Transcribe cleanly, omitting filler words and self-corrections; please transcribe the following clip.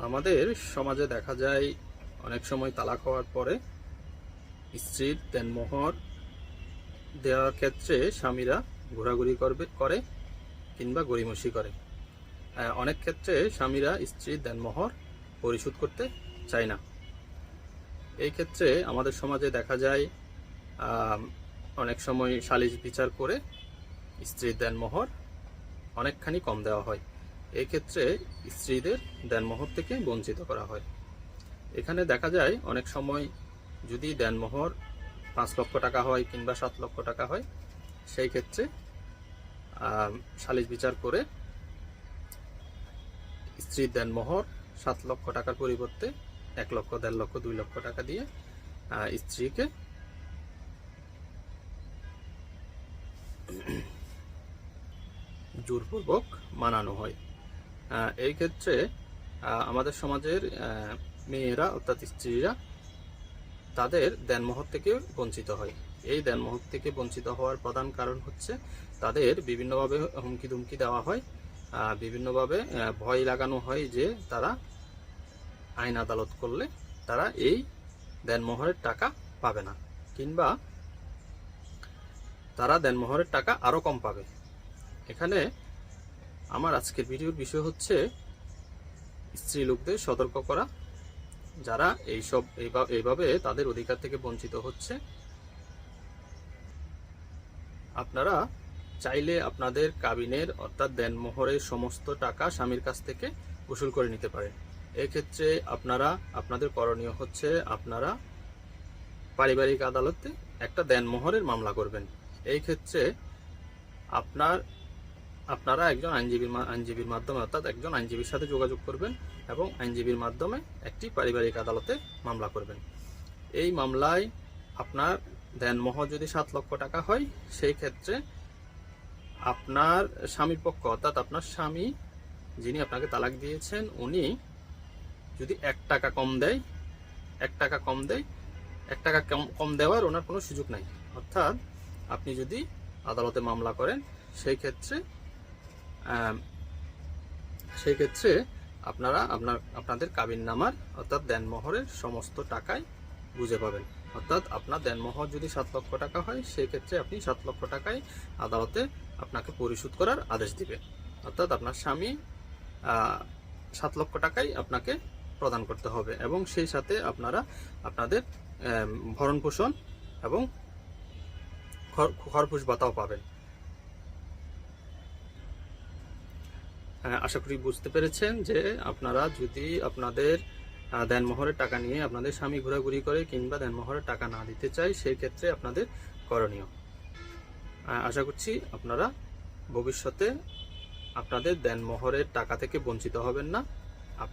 আমাদের সমাজে দেখা যায় অনেক সময় তালাক হওয়ার পরে স্ত্রীর দেনমোহর দেওয়ার ক্ষেত্রে স্বামীরা ঘোরাঘুরি করে কিংবা গড়িমসি করে। অনেক ক্ষেত্রে স্বামীরা স্ত্রীর দেনমোহর পরিশোধ করতে চায় না। এই ক্ষেত্রে আমাদের সমাজে দেখা যায় অনেক সময় সালিশ বিচার করে স্ত্রীর দেনমোহর অনেকখানি কম দেওয়া হয়। এই ক্ষেত্রে স্ত্রীদের দেনমোহর থেকে বঞ্চিত করা হয়। এখানে দেখা যায় অনেক সময় যদি দেনমোহর 5 লক্ষ টাকা হয় কিংবা 7 লক্ষ টাকা হয়, সেই ক্ষেত্রে সালিশ বিচার করে স্ত্রীর দেনমোহর 7 লক্ষ টাকার পরিবর্তে 1 লক্ষ, 1.5 লক্ষ, 2 লক্ষ টাকা দিয়ে স্ত্রীকে জোরপূর্বক মানানো হয়। এই ক্ষেত্রে আমাদের সমাজের মেয়েরা অর্থাৎ স্ত্রীরা তাদের দেনমোহর থেকে বঞ্চিত হয়। এই দেনমোহর থেকে বঞ্চিত হওয়ার প্রধান কারণ হচ্ছে তাদের বিভিন্নভাবে হুমকি ধুমকি দেওয়া হয়, বিভিন্নভাবে ভয় লাগানো হয় যে তারা আইন আদালত করলে তারা এই দেনমোহরের টাকা পাবে না, কিংবা তারা দেনমোহরের টাকা আরও কম পাবে। এখানে আমার আজকের ভিডিওর বিষয় হচ্ছে স্ত্রী লোকদের সতর্ক করা, যারা এইভাবে তাদের অধিকার থেকে বঞ্চিত হচ্ছে। আপনারা চাইলে আপনাদের কাবিনের অর্থাৎ দেনমোহরের সমস্ত টাকা স্বামীর কাছ থেকে উসুল করে নিতে পারেন। এক্ষেত্রে আপনাদের করণীয় হচ্ছে আপনারা পারিবারিক আদালতে একটা দেনমোহরের মামলা করবেন। এই ক্ষেত্রে আপনারা একজন আইনজীবীর মাধ্যমে অর্থাৎ একজন আইনজীবীর সাথে যোগাযোগ করবেন এবং আইনজীবীর মাধ্যমে একটি পারিবারিক আদালতে মামলা করবেন। এই মামলায় আপনার দেনমোহর যদি 7 লক্ষ টাকা হয়, সেই ক্ষেত্রে আপনার স্বামীর পক্ষ অর্থাৎ আপনার স্বামী যিনি আপনাকে তালাক দিয়েছেন, উনি যদি 1 টাকা কম দেয়, 1 টাকা কম দেওয়ার ওনার কোনো সুযোগ নাই। অর্থাৎ আপনি যদি আদালতে মামলা করেন, সেই ক্ষেত্রে আপনাদের কাবিননামার অর্থাৎ দেনমোহরের সমস্ত টাকায় বুঝে পাবেন। অর্থাৎ আপনার দেনমোহর যদি 7 লক্ষ টাকা হয়, সেই ক্ষেত্রে আপনি 7 লক্ষ টাকায় আদালতে আপনাকে পরিশোধ করার আদেশ দিবে। অর্থাৎ আপনার স্বামী 7 লক্ষ টাকাই আপনাকে প্রদান করতে হবে এবং সেই সাথে আপনারা আপনাদের ভরণ পোষণ এবং খরপোশ ভাতাও পাবেন। আশা করি বুঝতে পেরেছেন যে আপনারা যদি আপনাদের দেনমোহরের টাকা নিয়ে আপনাদের স্বামী ঘোরাঘুরি করে কিংবা দেনমোহরের টাকা না দিতে চায়, সেই ক্ষেত্রে আপনাদের করণীয়। আশা করছি আপনারা ভবিষ্যতে আপনাদের দেনমোহরের টাকা থেকে বঞ্চিত হবেন না।